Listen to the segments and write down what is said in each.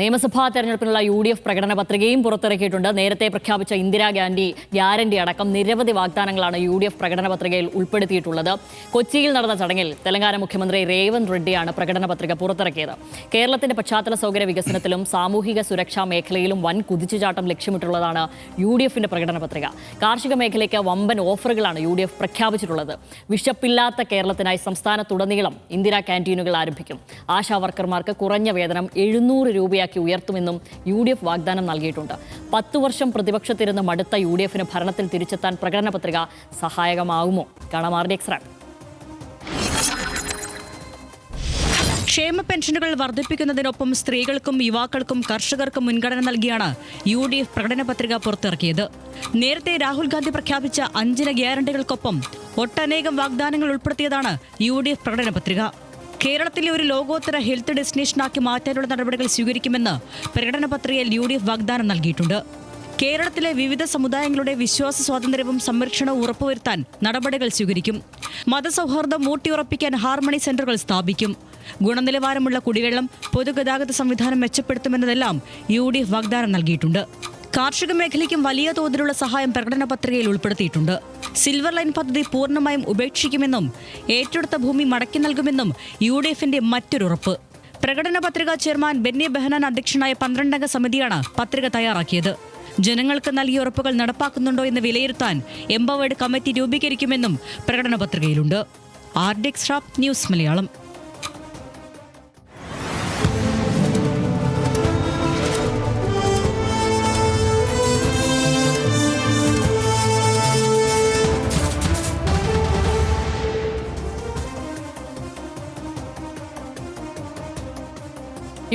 നിയമസഭാ തെരഞ്ഞെടുപ്പിനുള്ള UDF പ്രകടന പത്രികയും പുറത്തിറക്കിയിട്ടുണ്ട്. നേരത്തെ പ്രഖ്യാപിച്ച ഇന്ദിരാ ഗാന്ധി ഗ്യാരണ്ടി അടക്കം നിരവധി വാഗ്ദാനങ്ങളാണ് UDF പ്രകടന പത്രികയിൽ ഉൾപ്പെടുത്തിയിട്ടുള്ളത്. കൊച്ചിയിൽ നടന്ന ചടങ്ങിൽ തെലങ്കാന മുഖ്യമന്ത്രി രേവന്ത് റെഡ്ഡിയാണ് പ്രകടന പത്രിക പുറത്തിറക്കിയത്. കേരളത്തിന്റെ പശ്ചാത്തല സൗകര്യ വികസനത്തിലും സാമൂഹിക സുരക്ഷാ മേഖലയിലും വൻ കുതിച്ചുചാട്ടം ലക്ഷ്യമിട്ടുള്ളതാണ് UDFന്റെ പ്രകടന പത്രിക. കാർഷിക മേഖലയ്ക്ക് വമ്പൻ ഓഫറുകളാണ് UDF പ്രഖ്യാപിച്ചിട്ടുള്ളത്. വിശപ്പില്ലാത്ത കേരളത്തിനായി സംസ്ഥാനത്തുടനീളം ഇന്ദിരാ ക്യാൻറ്റീനുകൾ ആരംഭിക്കും. ആശാ വർക്കർമാർക്ക് കുറഞ്ഞ വേതനം 700 രൂപയാക്കി ഉയർത്തുമെന്നും UDF വാഗ്ദാനം നൽകിയിട്ടുണ്ട്. 10 വർഷം പ്രതിപക്ഷത്തിരുന്ന് മടുത്ത UDFന് ഭരണത്തിൽ തിരിച്ചെത്താൻ പ്രകടന പത്രിക സഹായകമാകുമോ? കാണാം RDX റാപ്പ്. ക്ഷേമ പെൻഷനുകൾ വർദ്ധിപ്പിക്കുന്നതിനൊപ്പം സ്ത്രീകൾക്കും യുവാക്കൾക്കും കർഷകർക്കും മുൻഗണന നൽകിയാണ് UDF പ്രകടന പത്രിക പുറത്തിറക്കിയത്. നേരത്തെ രാഹുൽ ഗാന്ധി പ്രഖ്യാപിച്ച 5 ഗ്യാരണ്ടികൾക്കൊപ്പം ഒട്ടനേകം വാഗ്ദാനങ്ങൾ ഉൾപ്പെടുത്തിയതാണ് UDF പ്രകടന പത്രിക. കേരളത്തിലെ ഒരു ലോകോത്തര ഹെൽത്ത് ഡെസ്റ്റിനേഷനാക്കി മാറ്റാനുള്ള നടപടികൾ സ്വീകരിക്കുമെന്ന് പ്രകടന പത്രികയിൽ UDF വാഗ്ദാനം നൽകിയിട്ടുണ്ട്. കേരളത്തിലെ വിവിധ സമുദായങ്ങളുടെ വിശ്വാസ സ്വാതന്ത്ര്യവും സംരക്ഷണവും ഉറപ്പുവരുത്താൻ നടപടികൾ സ്വീകരിക്കും. മതസൗഹാർദ്ദം ഊട്ടിയുറപ്പിക്കാൻ ഹാർമണി സെന്ററുകൾ സ്ഥാപിക്കും. ഗുണനിലവാരമുള്ള കുടിവെള്ളം, പൊതുഗതാഗത സംവിധാനം മെച്ചപ്പെടുത്തുമെന്നതെല്ലാം UDF വാഗ്ദാനം നൽകിയിട്ടുണ്ട്. കാർഷിക മേഖലയ്ക്കും വലിയ തോതിലുള്ള സഹായം പ്രകടന പത്രികയിൽ ഉൾപ്പെടുത്തിയിട്ടുണ്ട്. സിൽവർ ലൈൻ പദ്ധതി പൂർണ്ണമായും ഉപേക്ഷിക്കുമെന്നും ഏറ്റെടുത്ത ഭൂമി മടക്കി നൽകുമെന്നും UDFന്റെ മറ്റൊരുറപ്പ്. പ്രകടന പത്രിക ചെയർമാൻ ബെന്നി ബെഹനാൻ അധ്യക്ഷനായ 12-അംഗ സമിതിയാണ് പത്രിക തയ്യാറാക്കിയത്. ജനങ്ങൾക്ക് നൽകിയ ഉറപ്പുകൾ നടപ്പാക്കുന്നുണ്ടോ എന്ന് വിലയിരുത്താൻ എംപവേർഡ് കമ്മിറ്റി രൂപീകരിക്കുമെന്നും പ്രകടന പത്രികയിലുണ്ട്. RDX rap, news Malayalam.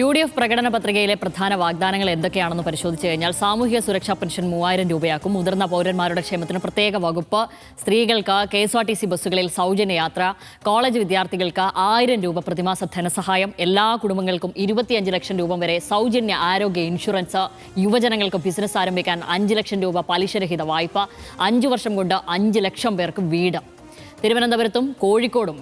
UDF പ്രകടന പത്രികയിലെ പ്രധാന വാഗ്ദാനങ്ങൾ എന്തൊക്കെയാണെന്ന് പരിശോധിച്ചു കഴിഞ്ഞാൽ സാമൂഹിക സുരക്ഷാ പെൻഷൻ 3000 രൂപയാക്കും. മുതിർന്ന പൗരന്മാരുടെ ക്ഷേമത്തിന് പ്രത്യേക വകുപ്പ്, സ്ത്രീകൾക്ക് KSRTC ബസ്സുകളിൽ സൗജന്യ യാത്ര, കോളേജ് വിദ്യാർത്ഥികൾക്ക് 1000 രൂപ പ്രതിമാസ ധനസഹായം, എല്ലാ കുടുംബങ്ങൾക്കും 25 ലക്ഷം രൂപ വരെ സൗജന്യ ആരോഗ്യ ഇൻഷുറൻസ്, യുവജനങ്ങൾക്ക് ബിസിനസ് ആരംഭിക്കാൻ 5 ലക്ഷം രൂപ പലിശരഹിത വായ്പ, 5 വർഷം കൊണ്ട് 5 ലക്ഷം പേർക്ക് വീട്. തിരുവനന്തപുരത്തും കോഴിക്കോടും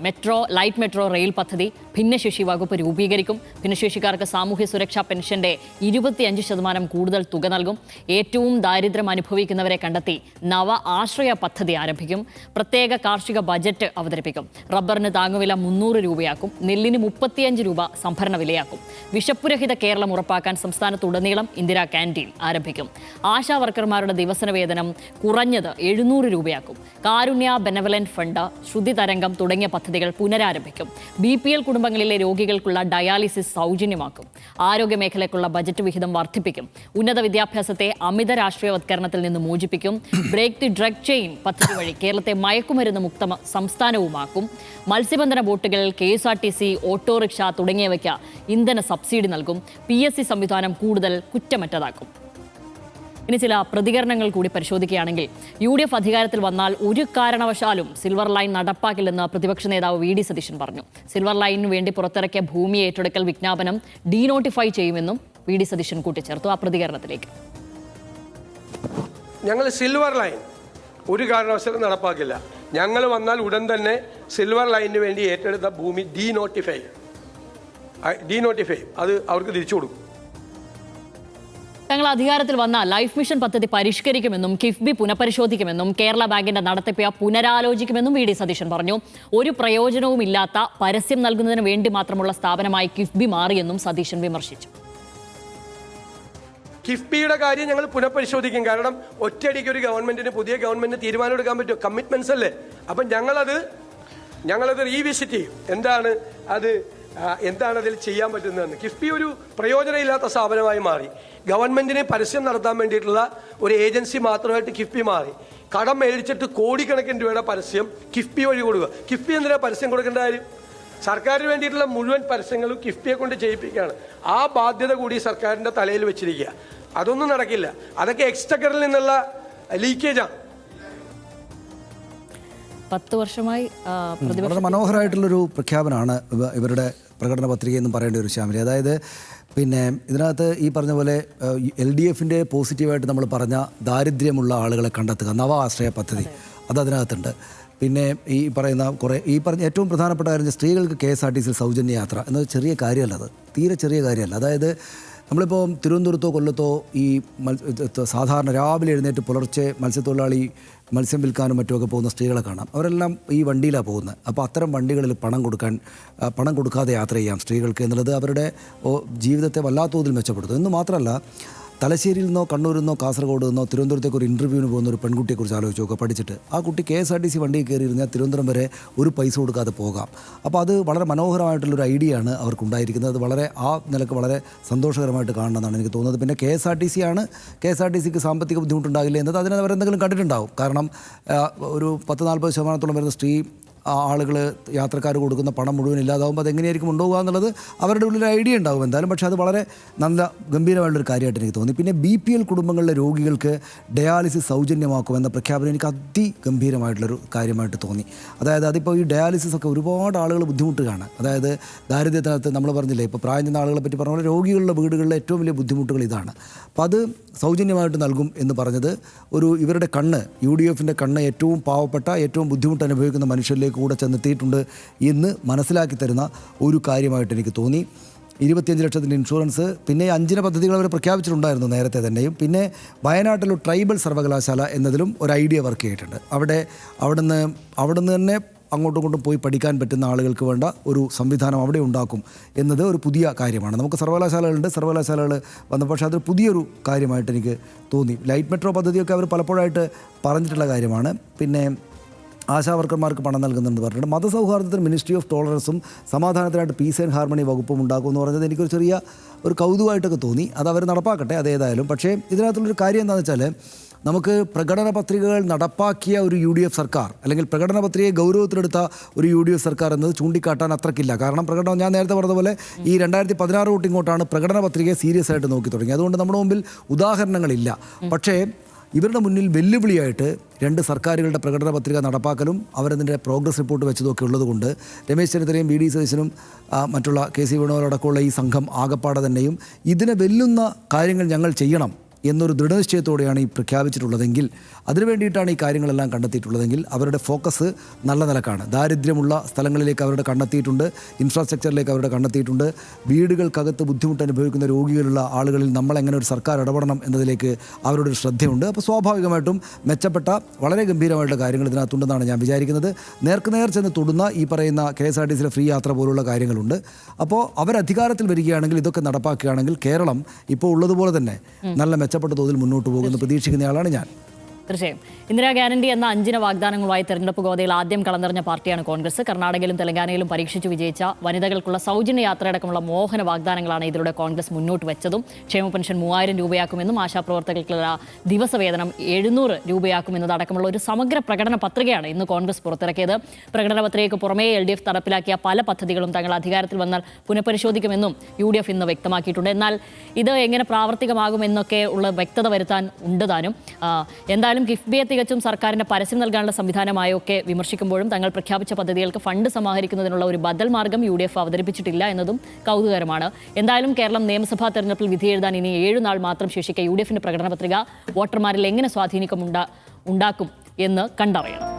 ലൈറ്റ് മെട്രോ റെയിൽ പദ്ധതി, ഭിന്നശേഷി വകുപ്പ് രൂപീകരിക്കും. ഭിന്നശേഷിക്കാർക്ക് സാമൂഹ്യ സുരക്ഷാ പെൻഷന്റെ 25% കൂടുതൽ തുക നൽകും. ഏറ്റവും ദാരിദ്ര്യം അനുഭവിക്കുന്നവരെ കണ്ടെത്തി നവ ആശ്രയ പദ്ധതി ആരംഭിക്കും. പ്രത്യേക കാർഷിക ബജറ്റ് അവതരിപ്പിക്കും. റബ്ബറിന് താങ്ങുവില 300 രൂപയാക്കും. നെല്ലിന് 35 രൂപ സംഭരണ വിലയാക്കും. വിശപ്പുരഹിത കേരളം ഉറപ്പാക്കാൻ സംസ്ഥാനത്തുടനീളം ഇന്ദിരാ ക്യാൻറ്റീൻ ആരംഭിക്കും. ആശാ വർക്കർമാരുടെ ദിവസന വേതനം കുറഞ്ഞത് 700 രൂപയാക്കും. കാരുണ്യ ബെനവലന്റ് ഫണ്ട്, ശ്രുതി തരംഗം തുടങ്ങിയ പദ്ധതികൾ പുനരാരംഭിക്കും. BPL കുടുംബങ്ങളിലെ രോഗികൾക്കുള്ള ഡയാലിസിസ് സൗജന്യമാക്കും. ആരോഗ്യമേഖലയ്ക്കുള്ള ബജറ്റ് വിഹിതം വർദ്ധിപ്പിക്കും. ഉന്നത വിദ്യാഭ്യാസത്തെ അമിത രാഷ്ട്രീയവത്കരണത്തിൽ നിന്ന് മോചിപ്പിക്കും. ബ്രേക്ക് ദി ഡ്രഗ് ചെയിൻ പദ്ധതി വഴി കേരളത്തെ മയക്കുമരുന്ന് മുക്ത സംസ്ഥാനവുമാക്കും. മത്സ്യബന്ധന ബോട്ടുകൾ, KSRTC, ഓട്ടോറിക്ഷ തുടങ്ങിയവയ്ക്ക് ഇന്ധന സബ്സിഡി നൽകും. PSC സംവിധാനം കൂടുതൽ കുറ്റമറ്റതാക്കും. ഇനി ചില പ്രതികരണങ്ങൾ കൂടി പരിശോധിക്കുകയാണെങ്കിൽ UDF അധികാരത്തിൽ വന്നാൽ ഒരു കാരണവശാലും സിൽവർ ലൈൻ നടപ്പാക്കില്ലെന്ന് പ്രതിപക്ഷ നേതാവ് VD സതീശൻ പറഞ്ഞു. സിൽവർ ലൈനിനു വേണ്ടി പുറത്തിറക്കിയ ഭൂമി ഏറ്റെടുക്കൽ വിജ്ഞാപനം ഡീനോട്ടിഫൈ ചെയ്യുമെന്നും VD സതീശൻ കൂട്ടിച്ചേർത്തു. ആ പ്രതികരണത്തിലേക്ക്. ഞങ്ങൾ സിൽവർ ലൈൻ ഒരു കാരണവശാലും നടപ്പാക്കില്ല. ഞങ്ങൾ വന്നാൽ ഉടൻ തന്നെ സിൽവർ ലൈനിന് വേണ്ടി ഏറ്റെടുത്ത ഭൂമി ഡീനോട്ടിഫൈ അത് അവർക്ക് തിരിച്ചു കൊടുക്കും. തങ്ങൾ അധികാരത്തിൽ വന്ന ലൈഫ് മിഷൻ പദ്ധതി പരിഷ്കരിക്കുമെന്നും കിഫ്ബി പുനഃപരിശോധിക്കുമെന്നും കേരള ബാങ്കിന്റെ നടത്തിപ്പ് പുനരാലോചിക്കുമെന്നും VD സതീശൻ പറഞ്ഞു. ഒരു പ്രയോജനവുമില്ലാത്ത പരസ്യം നൽകുന്നതിന് വേണ്ടി മാത്രമുള്ള സ്ഥാപനമായി കിഫ്ബി മാറിയെന്നും സതീശൻ വിമർശിച്ചു. കിഫ്ബിയുടെ കാര്യം ഞങ്ങൾ പുനഃപരിശോധിക്കും. കാരണം ഒറ്റയടിക്ക് ഒരു പുതിയ ഗവൺമെന്റിന് തീരുമാനമെടുക്കാൻ പറ്റും. കമ്മിറ്റ്മെന്റ്സ് അല്ലേ. അപ്പം ഞങ്ങളത് റീവിസിറ്റ് ചെയ്യും. എന്താണ് അതിൽ ചെയ്യാൻ പറ്റുന്നതെന്ന്. കിഫ്ബി ഒരു പ്രയോജനമില്ലാത്ത സ്ഥാപനമായി മാറി. ഗവൺമെന്റിനെ പരസ്യം നടത്താൻ വേണ്ടിയിട്ടുള്ള ഒരു ഏജൻസി മാത്രമായിട്ട് കിഫ്ബി മാറി. കടം മേടിച്ചിട്ട് കോടിക്കണക്കിന് രൂപയുടെ പരസ്യം കിഫ്ബി വഴി കൊടുക്കുക. കിഫ്ബി എന്തിനാ പരസ്യം കൊടുക്കേണ്ട കാര്യം? സർക്കാരിന് വേണ്ടിയിട്ടുള്ള മുഴുവൻ പരസ്യങ്ങളും കിഫ്ബിയെ കൊണ്ട് ചെയ്യിപ്പിക്കുകയാണ്. ആ ബാധ്യത കൂടി സർക്കാരിൻ്റെ തലയിൽ വെച്ചിരിക്കുക. അതൊന്നും നടക്കില്ല. അതൊക്കെ എക്സ്ചക്കറിൽ നിന്നുള്ള ലീക്കേജാണ്. 10 വർഷമായി വളരെ മനോഹരമായിട്ടുള്ളൊരു പ്രഖ്യാപനമാണ് ഇവരുടെ പ്രകടന പത്രികയെന്നും പറയേണ്ട ഒരു ശ്യാമിലി. അതായത് ഇതിനകത്ത് ഈ പറഞ്ഞ പോലെ LDFന്റെ പോസിറ്റീവായിട്ട് നമ്മൾ പറഞ്ഞ ദാരിദ്ര്യമുള്ള ആളുകളെ കണ്ടെത്തുക, നവ ആശ്രയ പദ്ധതി അതിനകത്തുണ്ട്. പിന്നെ ഈ പറഞ്ഞ ഏറ്റവും പ്രധാനപ്പെട്ട കാര്യം സ്ത്രീകൾക്ക് KSRTC സൗജന്യ യാത്ര എന്നത് ചെറിയ കാര്യമല്ല, അത് തീരെ ചെറിയ കാര്യമല്ല. അതായത് നമ്മളിപ്പോൾ തിരുവനന്തപുരത്തോ കൊല്ലത്തോ ഈ സാധാരണ രാവിലെ എഴുന്നേറ്റ് പുലർച്ചെ മത്സ്യത്തൊഴിലാളി മത്സ്യം വിൽക്കാനും മറ്റുമൊക്കെ പോകുന്ന സ്ത്രീകളെ കാണാം. അവരെല്ലാം ഈ വണ്ടിയിലാണ് പോകുന്നത്. അപ്പോൾ അത്തരം വണ്ടികളിൽ പണം കൊടുക്കാതെ യാത്ര ചെയ്യാം സ്ത്രീകൾക്ക് എന്നുള്ളത് അവരുടെ ജീവിതത്തെ വല്ലാത്ത തോതിൽ മെച്ചപ്പെടുത്തും. എന്ന് മാത്രമല്ല, തലശ്ശേരിയിൽ നിന്നോ കണ്ണൂരിൽ നിന്നോ കാസർഗോഡ് നിന്നോ തിരുവനന്തപുരത്തേക്ക് ഒരു ഇൻ്റർവ്യൂവിന് പോകുന്ന ഒരു പെൺകുട്ടിയെക്കുറിച്ച് ആലോചിച്ച് നോക്കുക. പഠിച്ചിട്ട് ആ കുട്ടി KSRTC വണ്ടിയിൽ കയറിയിരുന്നാൽ തിരുവനന്തപുരം വരെ ഒരു പൈസ കൊടുക്കാതെ പോകാം. അപ്പോൾ അത് വളരെ മനോഹരമായിട്ടുള്ളൊരു ഐഡിയ ആണ് അവർക്കുണ്ടായിരിക്കുന്നത്. അത് വളരെ ആ നിലക്ക് വളരെ സന്തോഷകരമായിട്ട് കാണണമെന്നാണ് എനിക്ക് തോന്നുന്നത്. പിന്നെ KSRTCക്ക് സാമ്പത്തിക ബുദ്ധിമുട്ടുണ്ടാകില്ല എന്നത് അതിനെ അവരെന്തെങ്കിലും കണ്ടിട്ടുണ്ടാവും. കാരണം ഒരു 40-40% വരുന്ന സ്ത്രീ ആളുകൾ യാത്രക്കാർ കൊടുക്കുന്ന പണം മുഴുവൻ ഇല്ലാതാവുമ്പോൾ അതെങ്ങനെയായിരിക്കും ഉണ്ടാവുക എന്നുള്ളത് അവരുടെ ഉള്ളിൽ ഐഡിയ ഉണ്ടാവും എന്തായാലും. പക്ഷേ അത് വളരെ നല്ല ഗംഭീരമായിട്ടുള്ളൊരു കാര്യമായിട്ട് എനിക്ക് തോന്നി. പിന്നെ BPL കുടുംബങ്ങളിലെ രോഗികൾക്ക് ഡയാലിസിസ് സൗജന്യമാക്കുമെന്ന പ്രഖ്യാപനം എനിക്ക് അതിഗംഭീരമായിട്ടുള്ളൊരു കാര്യമായിട്ട് തോന്നി. അതായത് അതിപ്പോൾ ഈ ഡയാലിസിസ് ഒക്കെ ഒരുപാട് ആളുകൾ ബുദ്ധിമുട്ടുകയാണ്. അതായത് ദാരിദ്ര്യത്തിനകത്ത് നമ്മൾ പറഞ്ഞില്ലേ, ഇപ്പോൾ പ്രായം ചെന്ന ആളുകളെ പറ്റി പറഞ്ഞ പോലെ രോഗികളുടെ വീടുകളിലെ ഏറ്റവും വലിയ ബുദ്ധിമുട്ടുകൾ ഇതാണ്. അപ്പോൾ അത് സൗജന്യമായിട്ട് നൽകും എന്ന് പറഞ്ഞത് ഇവരുടെ കണ്ണ്, UDFൻ്റെ കണ്ണ് ഏറ്റവും പാവപ്പെട്ട ഏറ്റവും ബുദ്ധിമുട്ട് അനുഭവിക്കുന്ന മനുഷ്യരിലേക്ക് കൂടെ ചെന്നെത്തിയിട്ടുണ്ട് എന്ന് മനസ്സിലാക്കി തരുന്ന ഒരു കാര്യമായിട്ട് എനിക്ക് തോന്നി. 25 ലക്ഷത്തിൻ്റെ ഇൻഷുറൻസ്, പിന്നെ 5 പദ്ധതികൾ അവർ പ്രഖ്യാപിച്ചിട്ടുണ്ടായിരുന്നു നേരത്തെ തന്നെയും. പിന്നെ വയനാട്ടിലൊരു ട്രൈബൽ സർവകലാശാല എന്നതിലും ഒരു ഐഡിയ വർക്ക് ചെയ്തിട്ടുണ്ട്. അവിടുന്ന് തന്നെ അങ്ങോട്ടും ഇങ്ങോട്ടും പോയി പഠിക്കാൻ പറ്റുന്ന ആളുകൾക്ക് വേണ്ട ഒരു സംവിധാനം അവിടെ ഉണ്ടാക്കും എന്നത് ഒരു പുതിയ കാര്യമാണ്. നമുക്ക് സർവകലാശാലകൾ വന്ന, പക്ഷേ അതൊരു പുതിയൊരു കാര്യമായിട്ട് എനിക്ക് തോന്നി. ലൈറ്റ് മെട്രോ പദ്ധതിയൊക്കെ അവർ പലപ്പോഴായിട്ട് പറഞ്ഞിട്ടുള്ള കാര്യമാണ്. പിന്നെ ആശാവർക്കർമാർക്ക് പണം നൽകുന്നുണ്ടെന്ന് പറഞ്ഞിട്ടുണ്ട്. മതസൗഹാർദ്ദത്തിന് മിനിസ്ട്രി ഓഫ് ടോളറൻസും സമാധാനത്തിനായിട്ട് പീസ് ആൻഡ് ഹാർമണി വകുപ്പും ഉണ്ടാക്കും എന്ന് പറഞ്ഞത് എനിക്കൊരു ചെറിയ ഒരു കൗതുകമായിട്ടൊക്കെ തോന്നി. അത് അവർ നടപ്പാക്കട്ടെ അതേതായാലും. പക്ഷേ ഇതിനകത്തുള്ളൊരു കാര്യം എന്താണെന്ന് വെച്ചാൽ, നമുക്ക് പ്രകടന പത്രികകൾ നടപ്പാക്കിയ ഒരു UDF സർക്കാർ, അല്ലെങ്കിൽ പ്രകടന പത്രികയെ ഗൗരവത്തിലെടുത്ത ഒരു UDF സർക്കാർ എന്നത് ചൂണ്ടിക്കാട്ടാൻ അത്രക്കില്ല. കാരണം ഞാൻ നേരത്തെ പറഞ്ഞതുപോലെ ഈ 2016 തൊട്ട് ഇങ്ങോട്ടാണ് പ്രകടന പത്രികയെ സീരിയസ് ആയിട്ട് നോക്കി തുടങ്ങി. അതുകൊണ്ട് നമ്മുടെ മുമ്പിൽ ഉദാഹരണങ്ങളില്ല. പക്ഷേ ഇവരുടെ മുന്നിൽ വെല്ലുവിളിയായിട്ട് 2 സർക്കാരുകളുടെ പ്രകടന പത്രിക നടപ്പാക്കലും അവരതിൻ്റെ പ്രോഗ്രസ് റിപ്പോർട്ട് വെച്ചതൊക്കെ ഉള്ളതുകൊണ്ട് രമേശ് ചെന്നിത്തലയും BD സതീശനും മറ്റുള്ള KC വേണുഗോപാലടക്കമുള്ള ഈ സംഘം ആകപ്പാടെ തന്നെയും ഇതിനെ വെല്ലുന്ന കാര്യങ്ങൾ ഞങ്ങൾ ചെയ്യണം എന്നൊരു ദൃഢനിശ്ചയത്തോടെയാണ് ഈ പ്രഖ്യാപിച്ചിട്ടുള്ളതെങ്കിൽ, അതിനു വേണ്ടിയിട്ടാണ് ഈ കാര്യങ്ങളെല്ലാം കണ്ടെത്തിയിട്ടുള്ളതെങ്കിൽ അവരുടെ ഫോക്കസ് നല്ല നിലക്കാണ്. ദാരിദ്ര്യമുള്ള സ്ഥലങ്ങളിലേക്ക് അവരുടെ കണ്ടെത്തിയിട്ടുണ്ട്, ഇൻഫ്രാസ്ട്രക്ചറിലേക്ക് അവരുടെ കണ്ടെത്തിയിട്ടുണ്ട്, വീടുകൾക്കകത്ത് ബുദ്ധിമുട്ട് അനുഭവിക്കുന്ന രോഗികളുള്ള ആളുകളിൽ നമ്മളെങ്ങനെ ഒരു സർക്കാർ ഇടപെടണം എന്നതിലേക്ക് അവരുടെ ഒരു ശ്രദ്ധയുണ്ട്. അപ്പോൾ സ്വാഭാവികമായിട്ടും മെച്ചപ്പെട്ട വളരെ ഗംഭീരമായിട്ടുള്ള കാര്യങ്ങൾ ഇതിനകത്തുണ്ടെന്നാണ് ഞാൻ വിചാരിക്കുന്നത്. നേർക്കുനേർ ചെന്ന് തൊടുന്ന ഈ പറയുന്ന KSRTCയിലെ ഫ്രീ യാത്ര പോലുള്ള കാര്യങ്ങളുണ്ട്. അപ്പോൾ അവരധികാരത്തിൽ വരികയാണെങ്കിൽ, ഇതൊക്കെ നടപ്പാക്കുകയാണെങ്കിൽ കേരളം ഇപ്പോൾ ഉള്ളതുപോലെ തന്നെ നല്ല മെച്ചപ്പെട്ട തോതിൽ മുന്നോട്ട് പോകുമെന്ന് പ്രതീക്ഷിക്കുന്നയാളാണ് ഞാൻ. തീർച്ചയായും ഇന്ദിരാ ഗ്യാരണ്ടി എന്ന 5 വാഗ്ദാനങ്ങളുമായി തെരഞ്ഞെടുപ്പ് ഗോതയിൽ ആദ്യം കളന്നെറിഞ്ഞ പാർട്ടിയാണ് കോൺഗ്രസ്. കർണാടകയിലും തെലങ്കാനയിലും പരീക്ഷിച്ചു വിജയിച്ച വനിതകൾക്കുള്ള സൗജന്യ യാത്രയടക്കമുള്ള മോഹന വാഗ്ദാനങ്ങളാണ് ഇതിലൂടെ കോൺഗ്രസ് മുന്നോട്ട് വെച്ചതും. ക്ഷേമ പെൻഷൻ 3000 രൂപയാക്കുമെന്നും ആശാപ്രവർത്തകർക്കുള്ള ദിവസവേതനം 700 രൂപയാക്കുമെന്നതടക്കമുള്ള ഒരു സമഗ്ര പ്രകടന പത്രികയാണ് ഇന്ന് കോൺഗ്രസ് പുറത്തിറക്കിയത്. പ്രകടന പത്രികയ്ക്ക് പുറമേ LDF നടപ്പിലാക്കിയ പല പദ്ധതികളും തങ്ങൾ അധികാരത്തിൽ വന്നാൽ പുനഃപരിശോധിക്കുമെന്നും UDF ഇന്ന് വ്യക്തമാക്കിയിട്ടുണ്ട്. എന്നാൽ ഇത് എങ്ങനെ പ്രാവർത്തികമാകുമെന്നൊക്കെ ഉള്ള വ്യക്തത വരുത്താൻ ഉണ്ട് താനും. എന്തായാലും കിഫ്ബിയെ തികച്ചും സർക്കാരിന്റെ പരസ്യം നൽകാനുള്ള സംവിധാനമായൊക്കെ വിമർശിക്കുമ്പോഴും തങ്ങൾ പ്രഖ്യാപിച്ച പദ്ധതികൾക്ക് ഫണ്ട് സമാഹരിക്കുന്നതിനുള്ള ഒരു ബദൽ മാർഗം UDF അവതരിപ്പിച്ചിട്ടില്ല എന്നതും കൗതുകകരമാണ്. എന്തായാലും കേരളം നിയമസഭാ തെരഞ്ഞെടുപ്പിൽ വിധിയെഴുതാൻ ഇനി 7 നാൾ മാത്രം ശേഷിക്കെ UDFന്റെ പ്രകടന പത്രിക വോട്ടർമാരിൽ എങ്ങനെ സ്വാധീനിക്കും ഉണ്ടാക്കും എന്ന് കണ്ടറിയണം.